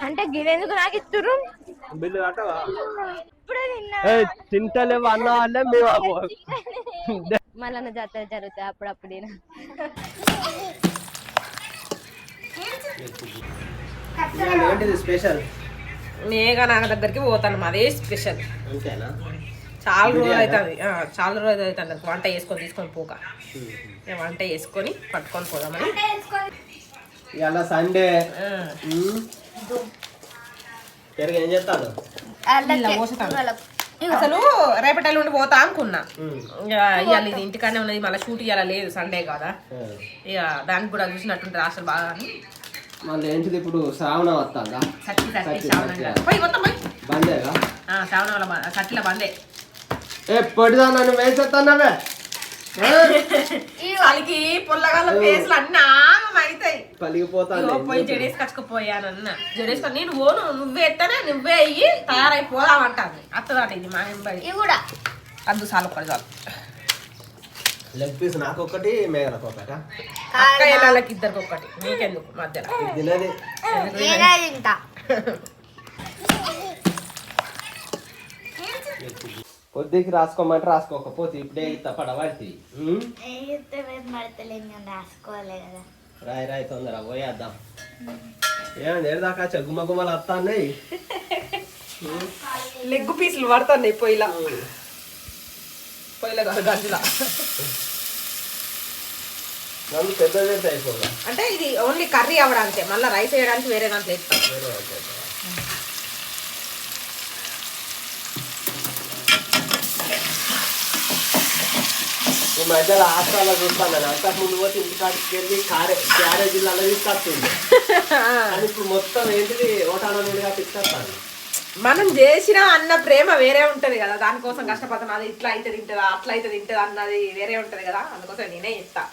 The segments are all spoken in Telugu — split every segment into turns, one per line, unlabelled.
అంటే గిరెందుకు నాకు ఇస్తుర్రు
బిల్లు కట్టవా
ఇప్పుడే తిన్నా
తింటలేవు అన్న వాళ్ళే మేము
మళ్ళీ జాతర జరుగుతాయి అప్పుడప్పుడు
ఏంటిది స్పెషల్
మేఘా నాన్న దగ్గరికి పోతాను అదే స్పెషల్
అంతేనా
చాలా రోజులు అవుతుంది చాలా రోజులు అవుతుంది వంట చేసుకొని తీసుకొని పోక వంట చేసుకొని పట్టుకొని పోదామని
ఇలా సండే పెరుగు ఏం చేస్తాను
అసలు రేపటి ఎల్లుండి పోతా అనుకున్నా ఇవాళ ఇది ఇంటికానే ఉన్నది మళ్ళీ షూట్ ఇవ్వాల లేదు సండే కదా ఇక దానికి కూడా చూసినట్టుంటారు అసలు బాగా అని
మళ్ళీ ఏంటిది ఇప్పుడు శ్రావణం వస్తుందా
పోయి మొత్తం పోయి
బందేగా
శ్రావణం సట్టిలో బందే
పొడిదా నన్ను వేసేస్తానవే
వాళ్ళకి పొల్లగాల ఫేస్లు అన్నీ ఆగమవుతాయి
పలిగిపోతాను
పోయి జడేసి కచ్చుకుపోయానన్న జడేసుకొని నేను పోను నువ్వే ఎత్తనే నువ్వే అయ్యి తయారైపోదామంటాను అత్తదాట ఇది మా ఇంబడి కూడా అద్దు చాలు ఒక్కటి చాలు
లెగ్ పీస్ నాకు ఒకటి మేఘలకు ఒకట
అక్క ఇళ్ళకి ఇద్దరికి ఒకటి నీకెందుకు మధ్యలో
తినది కొద్దికి రాసుకోమంటే రాసుకోకపోతే ఇప్పుడే పడబడి రాయి రాయి తొందర పోయేద్దాం ఏమండి ఏదాకా గుమ్మ గుమ్మలు వస్తాయి
లెగ్ పీసులు పడుతున్నాయి పొయ్యిలా కాదు గంజులా
నన్ను పెద్ద చేస్తే అయిపోదా
అంటే ఇది ఓన్లీ కర్రీ అవ్వడానికే మళ్ళీ రైస్ వేయడానికి వేరే దాంట్లో వేస్తాం
ఈ మధ్యలో హాస్టల్లో చూస్తాను నేను అంతకు ముందు పోతే ఇంటికాడికి వెళ్ళి క్యారేజీలు అలా తీసుకొస్తుంది కానీ ఇప్పుడు మొత్తం ఏంటిది ఓటాల నుండిగా తీసుకొస్తాను
మనం చేసిన అన్న ప్రేమ వేరే ఉంటది కదా దానికోసం కష్టపడతాం అది ఇట్లా అయితే తింటుందా అట్లా అయితే తింటుందా అన్నది వేరే ఉంటది కదా అందుకోసం నేనే చెప్తా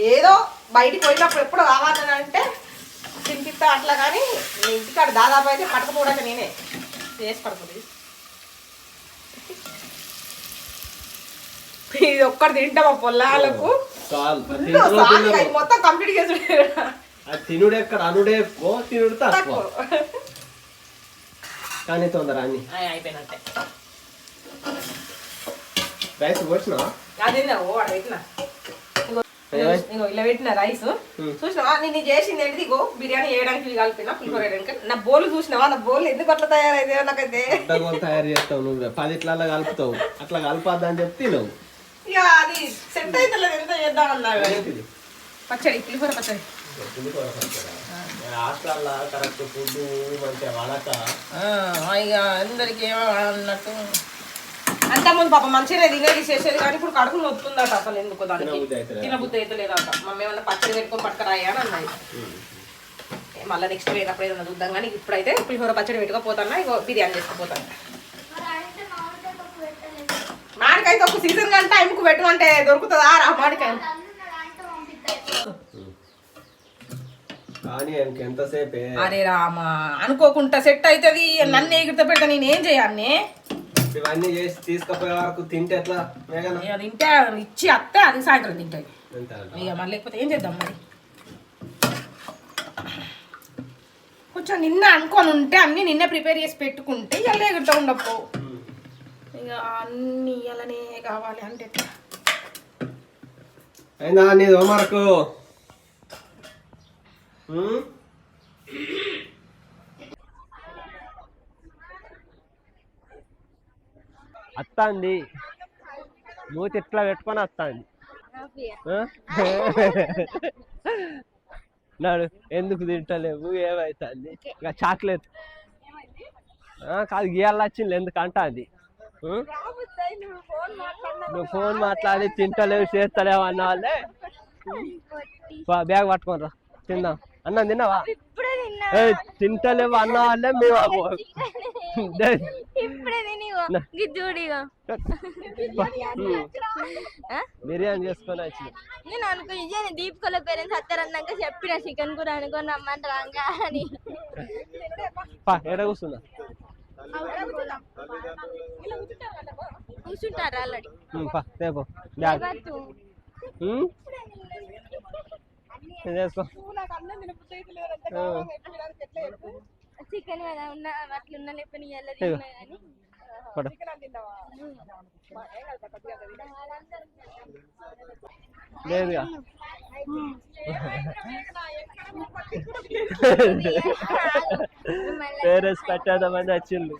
ఏదో బయటికి పోయినప్పుడు ఎప్పుడు కావాలని అంటే తినిపిస్తా అట్లా కానీ ఇంటికాడ దాదాపు అయితే పట్టకపోవడానికి నేనే చేసి పడుతుంది ఇది ఒక్కటి తింటాం ఆ పొలాలకు మొత్తం కంప్లీట్ చేసి
తినుడు ఎక్కడ అనుడే ఎక్కువ తినుడు తక్కువ కానీ తొందర అన్ని
అయిపోయినట్టే
రైస్ పోసినావా
అదేందా ఓ అక్కడ పెట్టినా ఇగో ఇలా పెట్టిన రైస్ చూసినావా నేను చేసింది ఏంటి ఇగో బిర్యానీ వేయడానికి కలిపిన పులిహోర వేయడానికి నా బోలు చూసినావా నా బోలు ఎందుకు అట్లా తయారైతే నాకైతే
తయారు చేస్తావు నువ్వు 10 ఇట్లా కలుపుతావు అట్లా కలపద్దని చెప్తే నువ్వు
ఇక అది సెట్ అయితే ఎంత చేద్దామన్నా పచ్చడి పులిహోర పచ్చడి
హాస్టల్లో కరెక్ట్ ఫుడ్ మంచిగా వాడక
ఇక అందరికి ఏమో అన్నట్టు అంతకుముందు పాప మంచిగా తినేది చేసేది కానీ ఇప్పుడు కడుపు నొత్తుందట అసలు ఎందుకు దానికి తినబుద్ధి అయితే లేదట మమ్మీ ఏమన్నా పచ్చడి పెట్టుకొని పట్టుకురాయా అని అన్నది మళ్ళీ నెక్స్ట్ పోయినప్పుడు ఏదన్నా చూద్దాం కానీ ఇప్పుడైతే పులిహోర పచ్చడి పెట్టుకోపోతాను ఇక బిర్యానీ చేసుకోపోతాను మామిడికాయ ఒక సీజన్ కంటే టైంకు పెట్టుకుంటే దొరుకుతుందా రా మామిడికాయ అరే రామా అనుకోకుండా సెట్ అవుతుంది నన్ను ఎగురుతో పెడతా నేనేం చేయాలి
ఇవన్నీ చేసి తీసుకుపోయే వరకు తింటే ఎట్లా
తింటే ఇచ్చి అత్తే అది సాయంత్రం తింటుంది ఇక మరి లేకపోతే ఏం చేద్దాం మరి కొంచెం నిన్న అనుకొని ఉంటే అన్ని నిన్నే ప్రిపేర్ చేసి పెట్టుకుంటే ఇవాళ ఎగురుతూ ఉండవు ఇక అన్ని ఇవాళనే కావాలి అంటే
అయినా నీ హోంవర్క్ వస్తుంది మూతి ఇట్లా పెట్టుకొని వస్తుంది నాడు ఎందుకు తింటలేవు ఏమవుతుంది ఇక చాక్లెట్ కాదు గీయాల వచ్చింది ఎందుకంట అది నువ్వు ఫోన్ మాట్లాడి తింటలేవు చేస్తలేవు అన్న వాళ్ళే బ్యాగ్ పట్టుకొని రా తిందాం అన్నం తిన్నావా తింటలేవు అన్న వాళ్ళే మేము బిర్యానీ చేసుకొని వచ్చి
నేను అనుకో దీపికల పేరెంట్స్ వస్తారన్నాక చెప్పిన చికెన్ కూర అనుకొని రమ్మంటారా అని
ఎడ కూర్చున్నా
కూర్చుంటారా ఆల్రెడీ
చేసుకో
చికెన్ కదా ఉన్న అట్లా ఉన్న లేకపోతే కానీ
లేదుగా పేరెంట్స్ పెట్టేద్దామని వచ్చింది.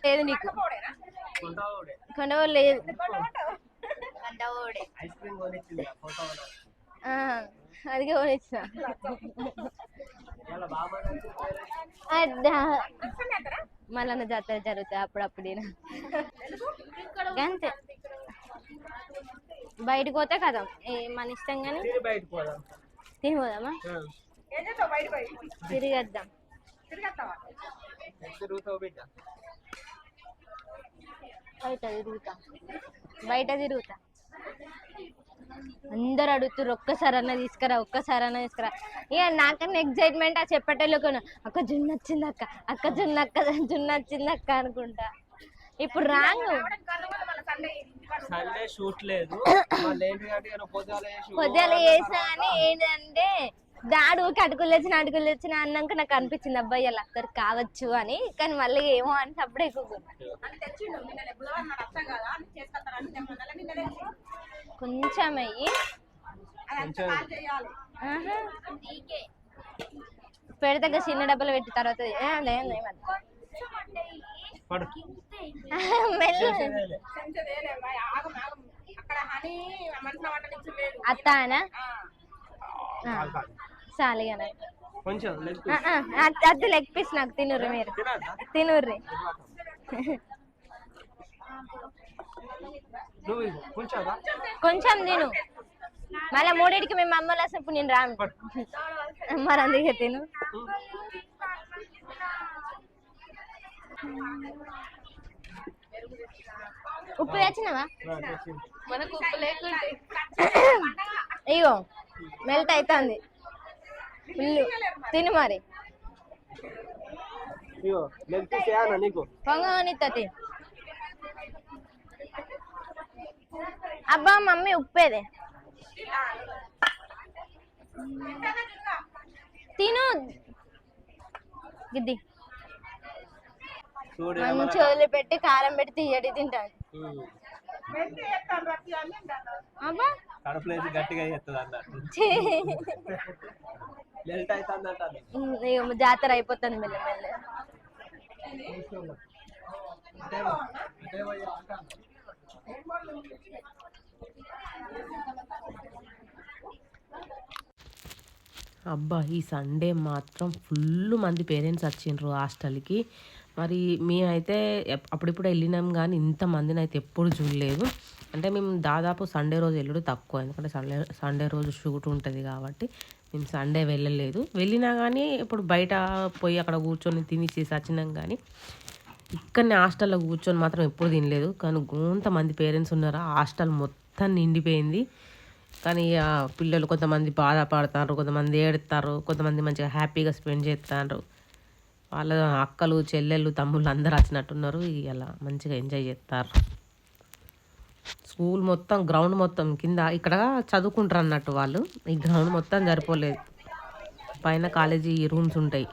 లేదు నీకు కొండవ లేదు అదిగే కొనిచ్చిన మళ్ళీ జాతర జరుగుతాయి అప్పుడప్పుడు అంతే బయటకు పోతే కదా మన ఇష్టం కానీ తినిపోదామా తిరిగేద్దాం బయట తిరుగుతా అందరు అడుగుతారు ఒక్కసారన్నా తీసుకురా ఇక నాకన్నా ఎగ్జైట్మెంట్ ఆ చెప్పేటోళ్ళకు అక్క జున్ను వచ్చింది అక్క జున్ను వచ్చింది అక్క అనుకుంటా. ఇప్పుడు రాంగ్
సండే షూట్ లేదు
పొద్దుల చేసినా కానీ ఏంటంటే దాడు అటుకులు వచ్చిన అన్నాక నాకు అనిపించింది అబ్బాయి అలా అక్కడికి కావచ్చు అని. కానీ మళ్ళీ ఏమో అని అప్పుడే కొంచెం అయ్యి పెడతా చిన్న డబ్బులు పెట్టి తర్వాత అత్తానా చాలిగా అది లెగ్ పీస్ నాకు తినుర్రి మీరు తినుర్రి కొంచెం తిను మళ్ళీ మూడింటికి మేము అమ్మలు వస్తున్నప్పుడు నేను రాను మరి అందుకే తిను. ఉప్పు తెచ్చినావా మనకు ఉప్పు లేకుంటే అయ్యో మెల్ట్ అవుతుంది ఫుల్ తిను మరి పొంగనిత్తది. అబ్బా మమ్మీ ఉప్పేదే తిను గిద్ది మంచి వదిలి పెట్టి కారం పెట్టి తీయడి తింటాను. అబ్బా
గట్టిగా
జాతర అయిపోతుంది మెల్ల మెల్ల.
అబ్బా ఈ సండే మాత్రం ఫుల్ మంది పేరెంట్స్ వచ్చిండ్రు హాస్టల్కి. మరి మేమైతే అప్పుడిప్పుడు వెళ్ళినాం కానీ ఇంతమందిని అయితే ఎప్పుడు చూడలేదు. అంటే మేము దాదాపు సండే రోజు వెళ్ళడం తక్కువ, ఎందుకంటే సండే రోజు షూట్ ఉంటుంది కాబట్టి మేము సండే వెళ్ళలేదు. వెళ్ళినా కానీ ఇప్పుడు బయట పోయి అక్కడ కూర్చొని తినేసి వచ్చినాం కానీ ఇక్కడనే హాస్టల్లో కూర్చొని మాత్రం ఎప్పుడు తినలేదు. కానీ కొంతమంది పేరెంట్స్ ఉన్నారు, హాస్టల్ మొత్తం నిండిపోయింది. కానీ పిల్లలు కొంతమంది బాధపడతారు, కొంతమంది ఏడుస్తారు, కొంతమంది మంచిగా హ్యాపీగా స్పెండ్ చేస్తారు. వాళ్ళ అక్కలు చెల్లెళ్ళు తమ్ముళ్ళు అందరు వచ్చినట్టున్నారు, ఇలా మంచిగా ఎంజాయ్ చేస్తారు. స్కూల్ మొత్తం గ్రౌండ్ మొత్తం కింద ఇక్కడ చదువుకుంటారు అన్నట్టు వాళ్ళు. ఈ గ్రౌండ్ మొత్తం సరిపోలేదు, పైన కాలేజీ రూమ్స్ ఉంటాయి.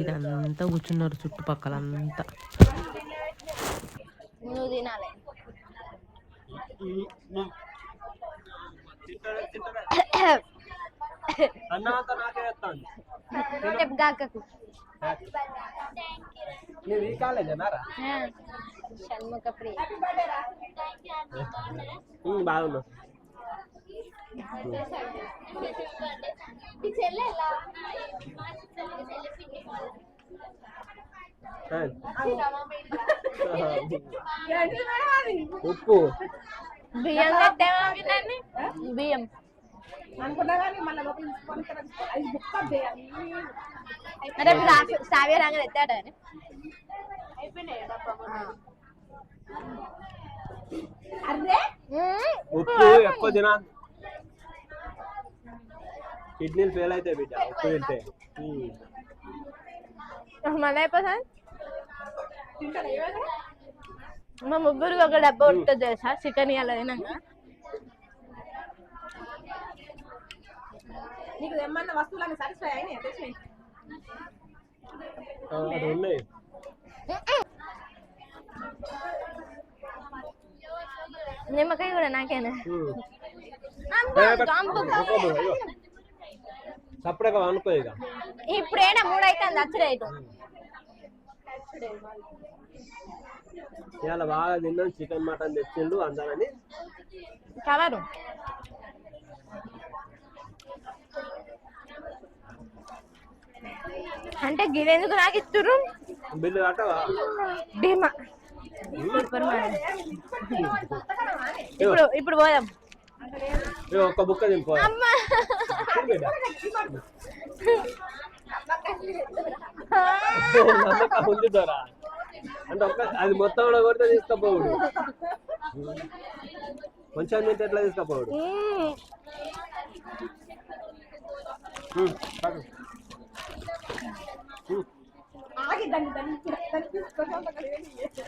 ఇదంతా కూర్చున్నారు చుట్టుపక్కల అంతా.
బాగున్నా ఉప్పు
బియ్యం బియ్యం సావ్య రంగ ఎత్తాడని
ఉప్పు ఎక్కువ తినాలి. కిడ్నీలు ఫెయిల్ అయితే బిడ్డ ఉప్పు తింటే
మళ్ళీ అయిపోతుంది. మా ముగ్గురికి ఒక డబ్బా ఉంటుంది తెలుసా చికెన్ ఇవాళ తినాక.
నీకు ఏమన్నా వస్తువులన్నీ సాటిస్ఫై అయినాయి తెచ్చినాయి
అది ఉన్నాయి.
నిమ్మకాయ కూడా నాకేనా?
సపరేట్గా అనుకో ఇక.
ఇప్పుడేనా 3 అవుతుంది అచ్చుడైటు.
ఇవాళ బాగా తిన్నాం, చికెన్ మటన్ తెచ్చిండు అందరని.
కవరు అంటే గిరెందుకు నాకు ఇస్తుర్రు?
బిల్లు కట్టవా?
భీమా ఇప్పుడు ఇప్పుడు పోదాం.
ఒక్క బుక్క తింపో.
అమ్మా
ఉంది దొరా అంటే ఒక్క అది మొత్తం కూడా కొడితే తీసుకపోవుడు, కొంచెం తింటే ఎట్లా తీసుకపోవుడు.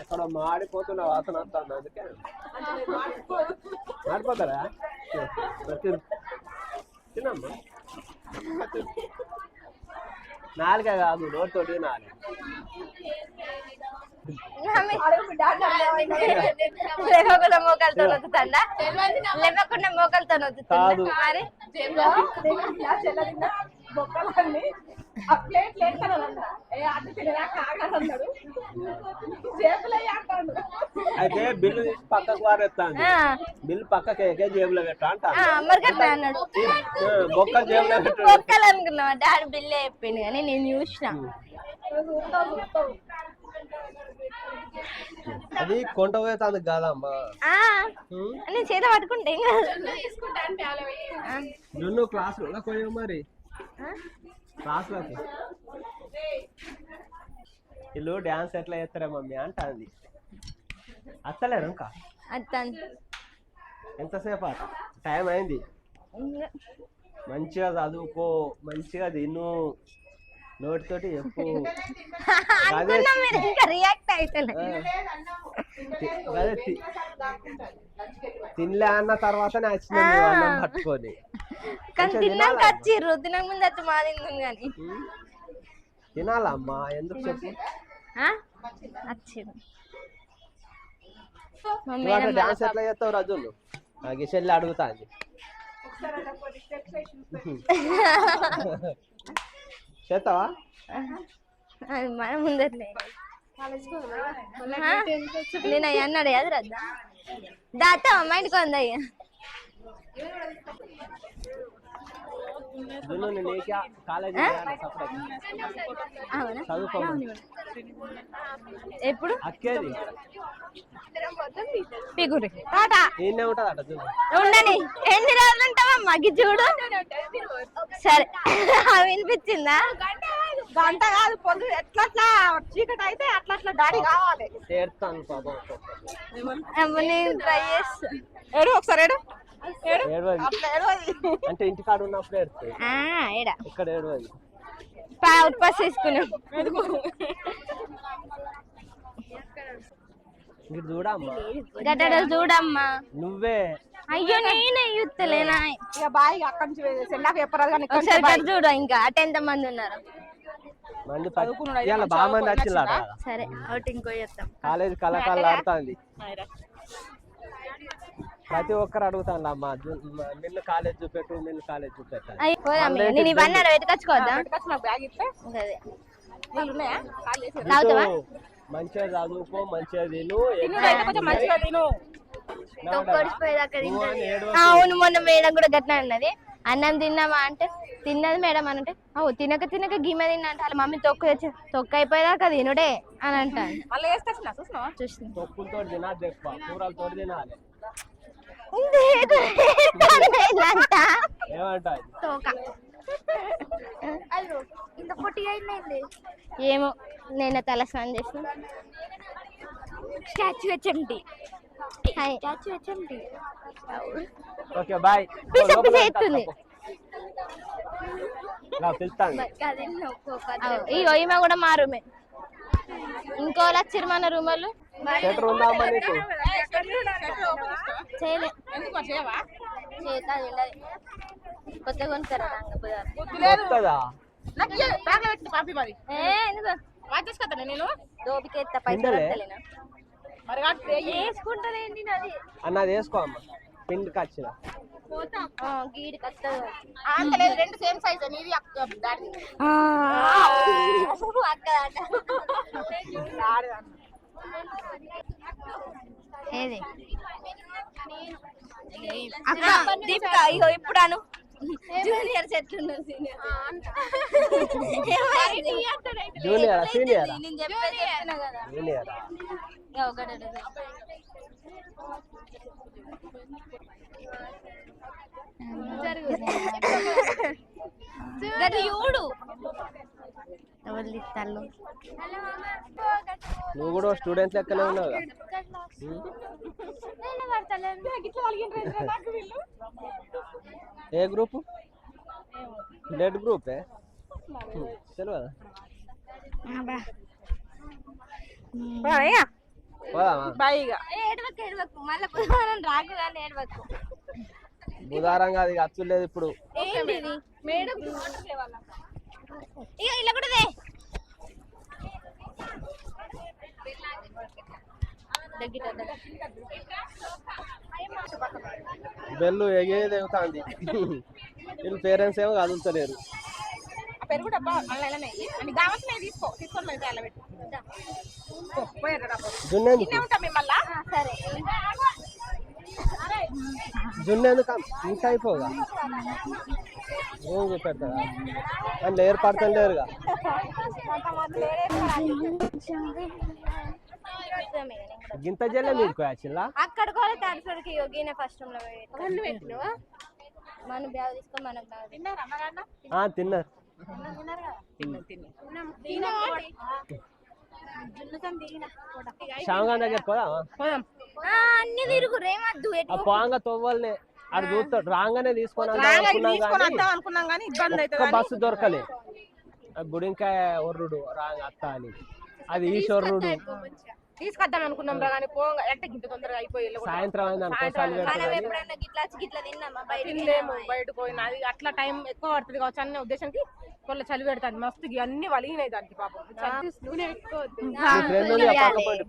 అక్కడ మాడిపోతున్న వాసన వస్తుంది, అందుకే మాడిపోతారా? తినమ్మా, నాలుగే కాదు నోటితోటి తినాలి.
లేవకుండా మోకాలతో నొక్కుతాడా? లేవకుండా మోకాలతో నొక్కుతాడు. మరి
బొక్కలన్నీ ఆ ప్లేట్ లేస్తానన్నా అటు తినగాడు జేబులయ్యాడు.
అయితే బిల్లు తీసి పక్కకు వారేస్తాను, బిల్లు పక్కకి ఎక్కే జేబులో పెట్టా అంటాను.
అమ్మరికట్లా అన్నాడు.
బొక్క జేబులో పెట్టు.
బొక్కలు అనుకున్నావా? డాడీ బిల్లే చెప్పింది కానీ నేను చూసిన.
అది కొంట పోయేది కాదమ్మా,
నేను చేత పట్టుకుంటే
నువ్వు క్లాస్ పోయావు మరి క్లాస్లోకి. వీళ్ళు డ్యాన్స్ ఎట్లా చేస్తారా మమ్మీ అంటుంది. అత్తలేరు ఇంకా ఎంతసేపు? టైం అయింది. మంచిగా చదువుకో, మంచిగా తిను, నోటితోటి చెప్పు.
రియాక్ట్ అయితే
తినలే అన్న తర్వాత అన్నం పట్టుకొని.
కానీ తిన్నాక వచ్చిర్రు, తినక ముందు వచ్చి మా తింది కానీ
తినాలమ్మా, ఎందుకు చెప్పు.
వచ్చిర్రు.
డాన్స్ ఎట్లా చేస్తావు రజులు? గిషెల్లి అడుగుతా అండి. చేస్తావా?
అది మన ముందట్లే నేను అయ్యి అన్నాడు అది రద్దా దాతా మా ఇంటికి ఉందయ్యా. ఎప్పుడు ఉండని ఎన్ని రోజులు ఉంటావమ్మా? చూడు సరే వినిపించిందా?
గంట కాదు పొద్దు ఎట్లా చీకటి అయితే అట్లా డాడీ కావాలి.
నేను ట్రై చేస్తా.
ఏడు ఒకసారి ఏడు
అంటే ఇంటికాడ ఉన్నప్పుడు ఇక్కడ
ఉత్పాస్ చేసుకున్నాం.
చూడమ్మా
గడ్డ చూడమ్మా.
నువ్వే
అయ్యో నేనే యూత్తలేనా?
ఇక బాయ్ అక్కడి నుంచి నాకు చెప్పరాదు కానీ
ఒకసారి చూడు. ఇంకా అటు ఎంత మంది ఉన్నారు?
బాగా మంది వచ్చిందా?
సరే ఒకటి ఇంకో చేస్తాం.
కాలేజ్ కళాకారులు ఆడుతుంది. ప్రతి ఒక్కరు అడుగుతాను అమ్మా, నిన్ను కాలేజ్ చూపెట్టు, నిన్ను కాలేజ్ చూపెట్టాను.
నేను ఇవన్నీ వెతకచ్చుకోవద్దా?
మంచిగా చదువుకో, మంచిగా తిను.
అవును, మొన్న మేడం కూడా గట్లా అన్నది. అన్నం తిన్నామా అంటే తిన్నది మేడం అని అంటే తినక గిమ్మ తిన్నా అంటే వాళ్ళ మమ్మీ తొక్క అయిపోయేదాకా తినుడే అని అంటాను.
చూసిన తొక్కులతో తినాలి, ఎక్కువ కూరలతో తినాలి.
ఏమో నేను తల స్నానం చేసిన. Statue HMT.
Okay bye.
చేస్తుంది
పిలుస్తాను.
ఇగో ఈమె కూడా మా రూమే. ఇంకో వచ్చిర్రు మన రూమ్ వాళ్ళు.
థియేటర్ ఉందా అమ్మా నీకు?
చేయలే కొత్త కొనుక్కరా
వస్తుందా?
నేను
దోపికెత్త పైసలు వస్తలేనా వేసుకుంటానేంటి నాది
అన్నది వేసుకో అమ్మ. పిండికి వచ్చిన
గీడి కత్తదు
అంతలేదు, 2 సేమ్ సైజ్ నీది దాని
ఏది దీపిక ఇగో ఇప్పుడు అను జూనియర్ ఎట్లున్నారు
జూనియరా సీనియరా?
నేను చెప్పిన కదా
జూనియరా?
ఒకటి చూడు ఎవరు ఇస్తాళ్ళు.
నువ్వు కూడా స్టూడెంట్ లెక్కనే ఉన్నావు. ఏ గ్రూప్? బ్లడ్ గ్రూపే తెలియదా?
ఏడవకు మళ్ళీ బుధవారం రాకు కానీ ఏడవకు.
బుధారం కాదు ఇక అచ్చు లేదు ఇప్పుడు.
ఇక ఇలా కూడా
బెల్లు ఎగేది ఎగుతుంది. వీళ్ళు పేరెంట్స్ ఏమో కదులుతలేరు.
పెరుగు డబ్బా మళ్ళీ కావాల్సిన తీసుకొని అలా పెట్టు.
సరే
జున్నెందుకు ఇంకా అయిపోగా ఏం చెప్పారు అందులో ఏర్పడతాం లేరుగా. గింత జల్లే మీకు చిల్లా
అక్కడ కూడా తరచుడికి యోగినే ఫస్ట్ రూమ్ లో పెట్టినవా మన బ్యాగ్ తీసుకొని మనకు
తిన్నారు. శ్యామగా దగ్గర పోదా
అన్ని తిరుగు రేమద్దు
పోంగా తవ్వాలనే అది చూస్తాడు రాగానే తీసుకొని
అనుకున్నాం కానీ ఇబ్బంది అయితే
బస్సు దొరకలే. బుడింకాయ ఒర్రుడు రాంగ అత్త అని అది ఈశ్వరుడు
తీసుకొద్దాం అనుకున్నాం రా కానీ పోగా అంటే గింత తొందరగా అయిపోయి
సాయంత్రం
తినలేము బయట పోయినా అది అట్లా టైం ఎక్కువ పడుతుంది కావచ్చు అనే ఉద్దేశానికి కొల్ల చలి పెడతాను మస్తు అన్ని వలిగినాయి దానికి పాపం.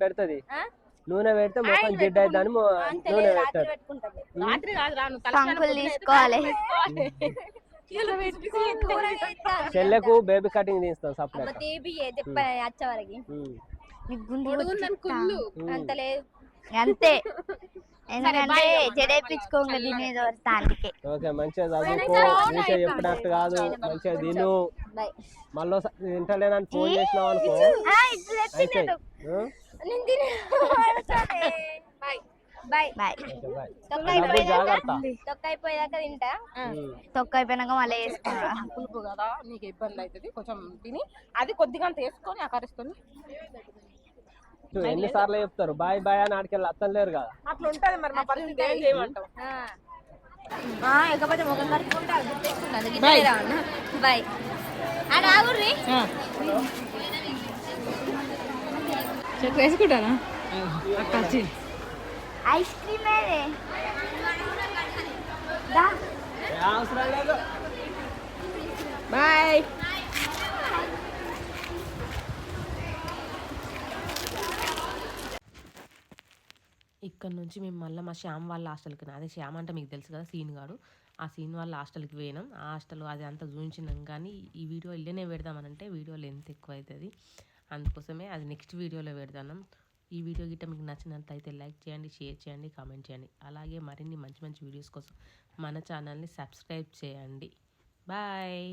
పెడుతుంది నూనె పెడితే మొత్తం జిడ్డు అయితే అని నూనె పెడతాడు.
రాత్రి కాదు రాను
తీసుకోవాలి.
చెల్లెకు బేబీ కటింగ్ తీస్తాం సప్లై
అంత లేదు అంతే ఎందుకంటే జడేపించుకోండి తినేది అందుకే.
ఓకే మంచిగా చదువుకో మంచిగా చెప్పినట్టు కాదు మంచిగా తిను మళ్ళీ తింటలేనని ఫోన్ చేసినావు అనుకో అయితే
తొక్క అయిపోయాక తింటా
తొక్క అయిపోయినాక మళ్ళీ వేసుకుంటా పులుపు కదా నీకు ఇబ్బంది అవుతుంది కొంచెం తిని అది కొద్దిగా వేసుకొని ఆకరిస్తుంది.
ఎన్నిసార్లు చెప్తారు బాయ్ బాయ్ అని ఆడికెళ్ళి అత్తలు లేరు కదా
అట్లా ఉంటది మరి మా పరిస్థితి ఏం చేయమంటావు.
ఇకపోతే ముఖం కట్టుకుంటా బాయ్ అని ఆగుర్రి
చెట్టు వేసుకుంటానా
ఐస్ క్రీమ్
అవసరం లేదు.
బాయ్. ఇక్కడ నుంచి మేము మళ్ళీ మా శ్యామ్ వాళ్ళ హాస్టల్కి అదే శ్యామ్ అంటే మీకు తెలుసు కదా సీన్ గాడు ఆ సీన్ వాళ్ళ హాస్టల్కి పోయినాం. ఆ హాస్టల్ అది అంతా చూపించినాం కానీ ఈ వీడియో ఇల్లనే పెడదామనంటే వీడియో లెంత్ ఎక్కువ అవుతుంది అందుకోసమే అది నెక్స్ట్ వీడియోలో పెడతాను. ఈ వీడియో గిట్ట మీకు నచ్చినట్లయితే లైక్ చేయండి షేర్ చేయండి కామెంట్ చేయండి అలాగే మరిన్ని మంచి మంచి వీడియోస్ కోసం మన ఛానల్ని సబ్స్క్రైబ్ చేయండి. బాయ్.